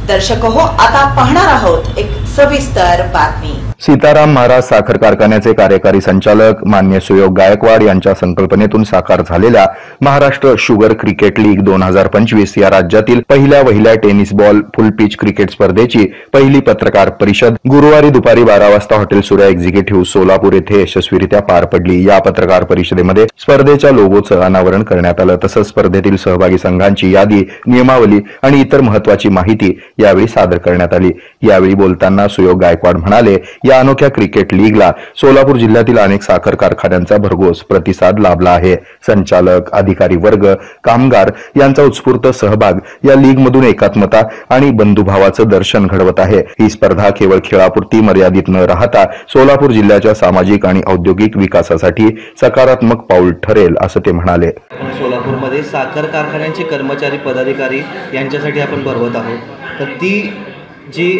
दर्शक हो, आता पाहणार आहोत एक सविस्तर बातमी। सीताराम महाराज साखर कारखान्याचे कार्यकारी संचालक मान्य सुयोग गायकवाड यांच्या संकल्पनेतून साकार झालेल्या महाराष्ट्र शुगर क्रिकेट लीग 2025 या राज्यातील पहिल्या टेनिस बॉल फुल पिच क्रिकेट स्पर्धेची पहिली पत्रकार परिषद गुरुवारी दुपारी 12 वाजता हॉटेल सूर्या एक्झिक्युटिव्ह सोलापूर येथे यशस्वीरित्या पार पडली। या पत्रकार परिषदेमध्ये स्पर्धेच्या लोगोचं अनावरण करण्यात आलं, तसंच स्पर्धेतील सहभागी संघांची यादी, नियमावली आणि इतर महत्वाची माहिती यावेळी सादर करण्यात आली। यावेळी बोलताना सुयोग गायकवाड म्हणाले, या अनोख्या क्रिकेट लीगला सोलापूर जिल्ह्यातील अनेक साखर कारखान्यांचा भरघोस प्रतिसाद लाभला आहे। संचालक, अधिकारी वर्ग, कामगार यांचा उत्स्फूर्त सहभाग या लीगमधून एकात्मता आणि बंधुभावाचं दर्शन घडवत आहे। ही स्पर्धा केवळ खेळापुरती मर्यादित न राहता सोलापूर जिल्ह्याच्या सामाजिक आणि औद्योगिक विकासासाठी सकारात्मक पाऊल ठरेल, असं ते म्हणाले। सोलापूरमध्ये साखर कारखान्यांचे कर्मचारी, पदाधिकारी यांच्यासाठी आपण भरवत आहोत। तर ती जी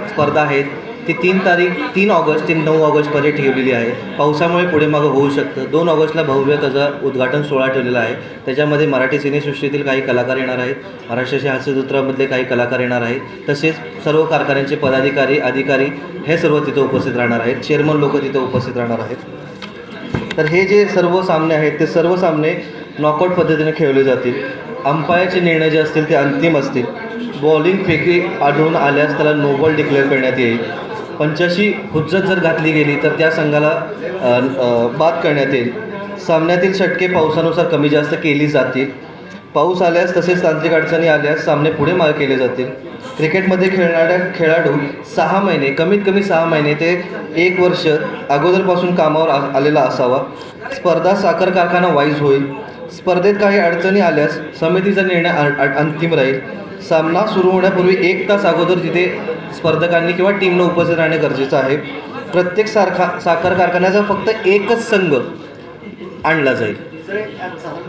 स्पर्धा आहे ती 3 ऑगस्ट ते 9 ऑगस्टमध्ये ठेवलेली आहे। पावसामुळे पुढे मागं होऊ शकतं। 2 ऑगस्टला भव्य त्याचा उद्घाटन सोहळा ठेवलेला आहे। त्याच्यामध्ये मराठी सिनेसृष्टीतील काही कलाकार येणार आहेत, महाराष्ट्राच्या हास्यचित्रामधले काही कलाकार येणार आहेत, तसेच सर्व कारखान्यांचे पदाधिकारी, अधिकारी हे सर्व तिथं उपस्थित राहणार आहेत। चेअरमन लोक तिथं उपस्थित राहणार आहेत। तर हे जे सर्व सामने आहेत ते सर्व सामने नॉकआउट पद्धतीने खेळले जातील। अंपायरचे निर्णय जे असतील ते अंतिम असतील। बॉलिंग फेकी आढळून आल्यास त्याला नो बॉल डिक्लेअर करण्यात येईल। 85 हुज्जत जर घातली गेली तर त्या संघाला बाद करण्यात येईल। सामन्यातील षटके पावसानुसार कमी जास्त केली जातील। पाऊस आल्यास तसेच तांत्रिक अडचणी आल्यास सामने पुढे मागे केले जातील। क्रिकेटमध्ये खेळणाऱ्या खेळाडू 6 महिने, कमीत कमी 6 महिने ते 1 वर्ष अगोदरपासून कामावर आलेला असावा। स्पर्धा साखर कारखाना वाईज होईल। स्पर्धेत काही अडचणी आल्यास समितीचा निर्णय अंतिम राहील। सामना सुरू होण्यापूर्वी 1 तास अगोदर तिथे स्पर्धकांनी किंवा टीमनं उपस्थित राहणे गरजेचं आहे। प्रत्येक साखर कारखान्याचा फक्त एकच संघ आणला जाईल।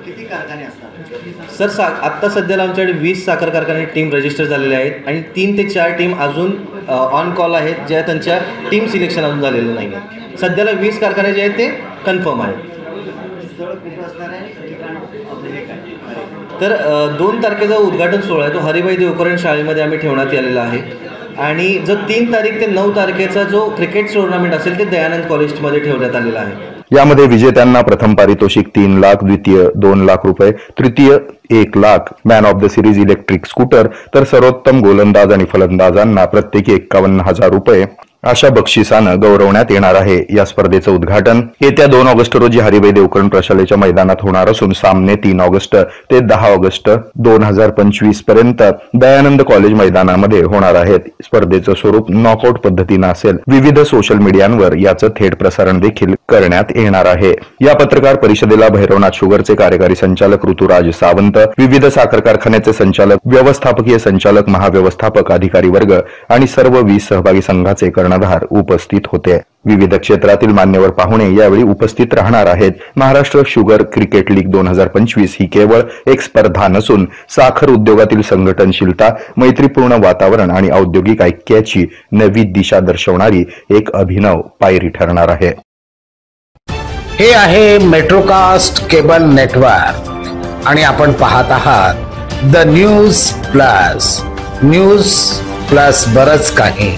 किती कारखाने असतात सर? आत्ता सध्याला आमच्याकडे 20 साखर कारखाने टीम रजिस्टर झालेले आहेत आणि 3 ते 4 टीम अजून ऑन कॉल आहेत, ज्या त्यांच्या टीम सिलेक्शन अजून झालेलं नाही आहे। सध्याला 20 कारखाने जे आहेत ते कन्फर्म आहेत। तर 2 तारखेचा उद्घाटन सोहळा आहे तो हरिभाई देवकरण शाळेमध्ये आम्ही ठेवण्यात आलेला आहे आणि जो 3 तारीख ते 9 तारखेचा जो क्रिकेट टुर्नामेंट असेल ते दयानंद कॉलेजमध्ये ठेवण्यात आलेला आहे। यामध्ये विजेत्यांना प्रथम पारितोषिक 3 लाख, द्वितीय 2 लाख रुपये, तृतीय 1 lakh, man of the series electric scooter, तर सर्वोत्तम गोलंदाज आणि फलंदाजांना प्रत्येकी 51,000 रुपये अशा बक्षिसानं गौरवण्यात येणार आहे। या स्पर्धेचं उद्घाटन येत्या 2 ऑगस्ट रोजी हरिभाई देवकरण प्रशालेच्या मैदानात होणार असून सामने 3 ऑगस्ट ते 10 ऑगस्ट 2025 पर्यंत दयानंद कॉलेज मैदानामध्ये होणार आहेत। स्पर्धेचं स्वरूप नॉकआउट पद्धतीनं असेल। विविध सोशल मीडियांवर याचं थेट प्रसारण देखील करण्यात येणार आहे। या पत्रकार परिषदेला भैरवनाथ शुगरचे कार्यकारी संचालक ऋतुराज सावंत, विविध साखर कारखान्याचे संचालक, व्यवस्थापकीय संचालक, महाव्यवस्थापक, अधिकारी वर्ग आणि सर्व 20 सहभागी संघाचे कर्णधार उपस्थित होते। विविध क्षेत्रातील मान्यवर पाहुणे यावेळी उपस्थित राहणार आहेत। महाराष्ट्र शुगर क्रिकेट लीग 2025 ही केवळ एक स्पर्धा नसून साखर उद्योगातील संघटनशीलता, मैत्रीपूर्ण वातावरण आणि औद्योगिक ऐक्याची नवी दिशा दर्शवणारी एक अभिनव पायरी ठरणार आहे। हे आहे मेट्रोकास्ट केबल नेटवर्क आणि आपण पाहत आहात द न्यूज प्लस बरच काही।